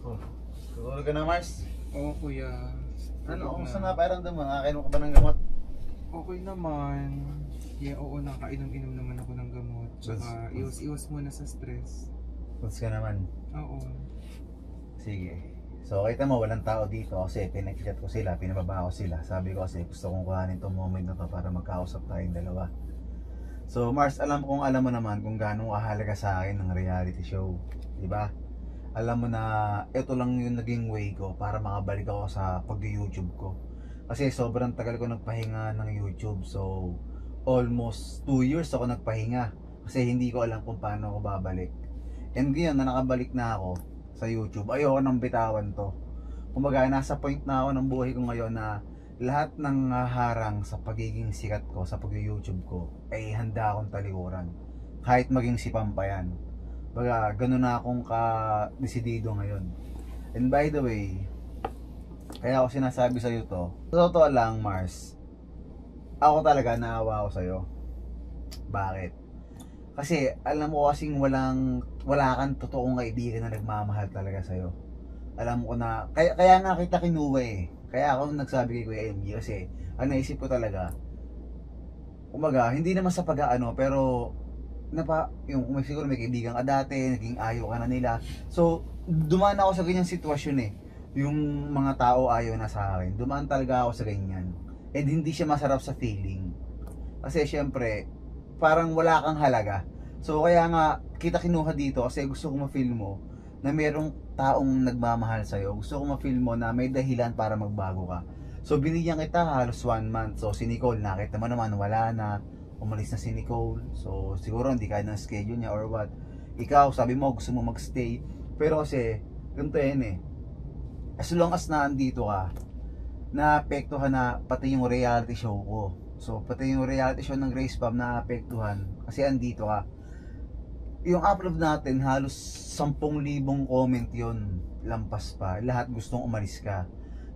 Oh, tulog ka na, Mars? Oo, kuya. Ano, Tulog kumusta na. na? Pakiramdam mo, nakakainom ka ba ng gamot? Okay naman. Yeah, oo, nakainom-inom naman ako ng gamot. Tsaka iwas-iwas muna sa stress. Goods ka naman. Oo. Sige. So, kita mo, walang tao dito kasi pinag-chat ko sila, pinababa ko sila. Sabi ko kasi gusto kong kuhanin itong moment na to para magkausap tayong dalawa. So, Mars, alam mo naman kung gaano kahalaga sa akin ng reality show. Diba? Alam mo na ito lang yung naging way ko para makabalik ako sa pag-YouTube ko. Kasi sobrang tagal ko nagpahinga ng YouTube. So, almost 2 years ako nagpahinga. Kasi hindi ko alam kung paano ako babalik. And ngayon na nakabalik na ako sa YouTube, ayoko nang bitawan to. Kumbaga, nasa point na ako ng buhay ko ngayon na lahat ng harang sa pagiging sikat ko, sa pag-YouTube ko, ay handa akong talikuran. Kahit maging si Pampayan. Baga, ganun na akong ka-desidido ngayon. And by the way, kaya ako sinasabi sa'yo to, sa totoo lang, Mars, ako talaga naawa ako sa'yo. Bakit? Kasi alam mo kasing wala kang totoong kaibigan na nagmamahal talaga sa'yo. Alam ko na, kaya nga kita kinuha eh. Kaya ako nagsabi kay Kuya MG kasi ang naisip ko talaga, kumbaga, hindi naman sa pag-aano, pero yung siguro may kaibigan ka dati, naging ayaw ka na nila. So, dumaan ako sa ganyang sitwasyon eh. Yung mga tao ayaw na sa akin. Dumaan talaga ako sa ganyan. And hindi siya masarap sa feeling. Kasi syempre, parang wala kang halaga. So kaya nga kita kinuha dito kasi gusto ko ma-feel mo na merong taong nagmamahal sa'yo. Gusto ko ma-feel mo na may dahilan para magbago ka. So binigyan kita halos 1 month. So si Nicole, nakita mo naman wala na. Umalis na si Nicole. So siguro hindi kaya ng schedule niya or what. Ikaw, sabi mo gusto mo magstay. Pero kasi, ganito yan eh. As long as naandito ka, naapektuhan na pati yung reality show ko. So, pati yung reality show ng Grace Pam naapektuhan kasi andito ka. Yung upload natin, halos 10,000 comment yon, lampas pa. Lahat gustong umalis ka.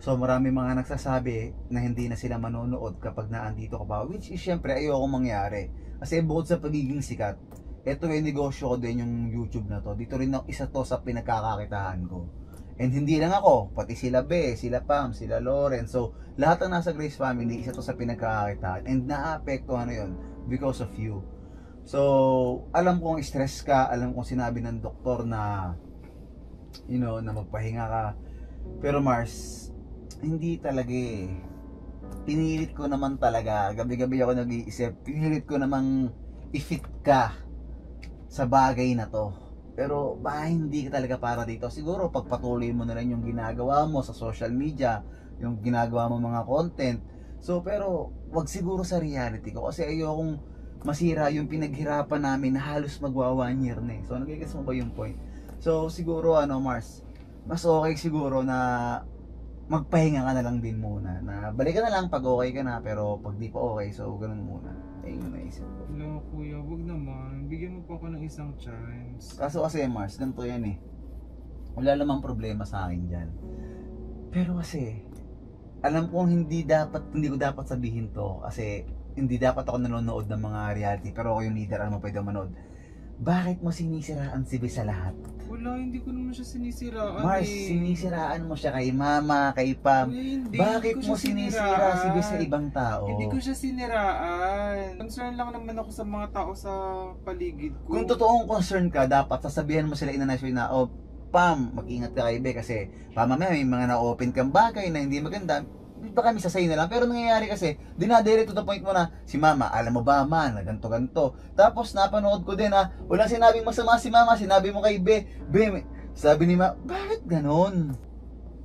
So, marami mga nagsasabi na hindi na sila manonood kapag naandito ka pa. Which is, syempre, ayoko mangyari. Kasi bukod sa pagiging sikat, ito yung negosyo ko din yung YouTube na to. Dito rin isa to sa pinagkakakitaan ko. And hindi lang ako, pati sila Be, sila Pam, sila Lauren. So, lahat ng nasa Grace Family, isa to sa pinagkakakitaan. And naapektuhan na yun because of you. So, alam kong stress ka, alam kong sinabi ng doktor na, you know, na magpahinga ka. Pero Mars, hindi talaga eh. Pinilit ko naman talaga, gabi-gabi ako nag-iisip, pinilit ko namang i-fit ka sa bagay na to. Pero hindi ka talaga para dito. Siguro pagpatuloy mo na lang yung ginagawa mo sa social media, yung ginagawa mo mga content. So pero wag siguro sa reality ko kasi ayokong masira yung pinaghirapan namin na halos magwa 1 year na eh. So nagigets mo ba yung point? So siguro Mars, mas okay siguro na magpahinga ka na lang din muna. Na balik ka na lang pag okay ka na, pero pag di pa okay, so ganun muna. Ayun yung naisip ko. Hello, kuya. Wag naman. Bigyan mo pa ako ng isang chance. Kaso kasi Mars, ganito yan eh. Wala namang problema sa akin dyan. Pero kasi, alam kong hindi ko dapat sabihin to. Kasi hindi dapat ako nanonood ng mga reality. Pero ako yung leader, alam mo pwede manood. Bakit mo sinisiraan si B sa lahat? Wala, hindi ko naman siya sinisiraan Mars, eh. sinisiraan mo siya kay Mama, kay Pam. Kuya, hindi. Bakit Hindi ko mo siya sinisira si B sa siniraan. ibang tao? Hindi ko siya siniraan. Concern lang naman ako sa mga tao sa paligid ko. Kung totoong concern ka, dapat sasabihan mo sila in a nice way na, oh, Pam, mag-ingat ka kay Be kasi mamaya may mga na-open kang bagay na hindi maganda. Baka kami sasay na lang. Pero nangyayari kasi, dinadire to the point mo na, si Mama, alam mo ba man, na ganto-ganto. Tapos napanood ko din walang sinabing masama si Mama, sinabi mo kay Be, sabi ni Ma, bakit ganon?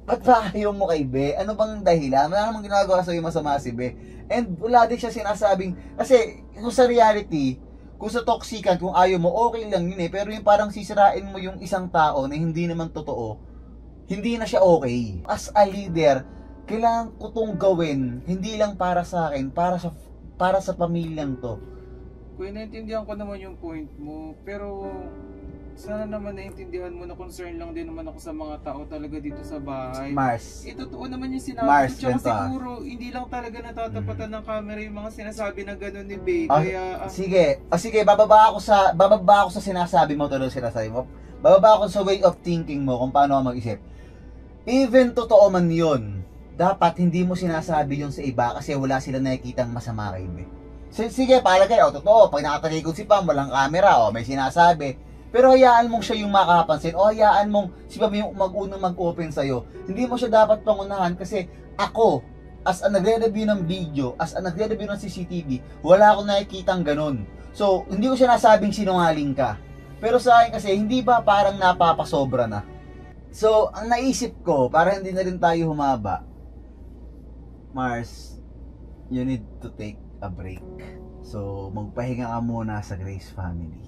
Ba't ba ayaw mo kay Be? Ano bang dahilan? Wala namang ginagawa sa'yo masama si Be. And wala din siya sinasabing, kasi kung sa reality, kung sa toxican, kung ayaw mo, okay lang yun eh. Pero yung parang sisirain mo yung isang tao na hindi naman totoo, hindi na siya okay. As a leader, kailangan ko tong gawin, hindi lang para sa akin, para sa pamilyang to. Kuya, naintindihan ko naman yung point mo, pero sana naman naintindihan mo na concern lang din naman ako sa mga tao talaga dito sa bahay. Mars, Totoo naman yung sinabi Mars, ko. Tsaka ganito siguro, hindi lang talaga natatapatan ng camera yung mga sinasabi na gano'n ni Bay. Kaya, sige, bababa ako sa sinasabi mo, tuloy sinasabi mo. Bababa ako sa way of thinking mo kung paano ako mag-isip. even totoo man yun, dapat hindi mo sinasabi yun sa iba kasi wala silang nakikitang masama kay Be. Sige, palagay, totoo, pag nakatalikod si Pam, walang camera, may sinasabi. Pero hayaan mong siya yung makapansin, o hayaan mong si Pam yung mag-unang mag-open sa'yo. Hindi mo siya dapat pangunahan kasi ako, as a nagre-review ng video, as a nagre-review ng CCTV, wala akong nakikitang ganun. So, hindi ko siya nasabing sinungaling ka. Pero sa akin kasi, hindi ba parang napapasobra na? So, ang naisip ko, para hindi na rin tayo humaba, Mars, you need to take a break. So, magpahinga ka muna sa Grace Family.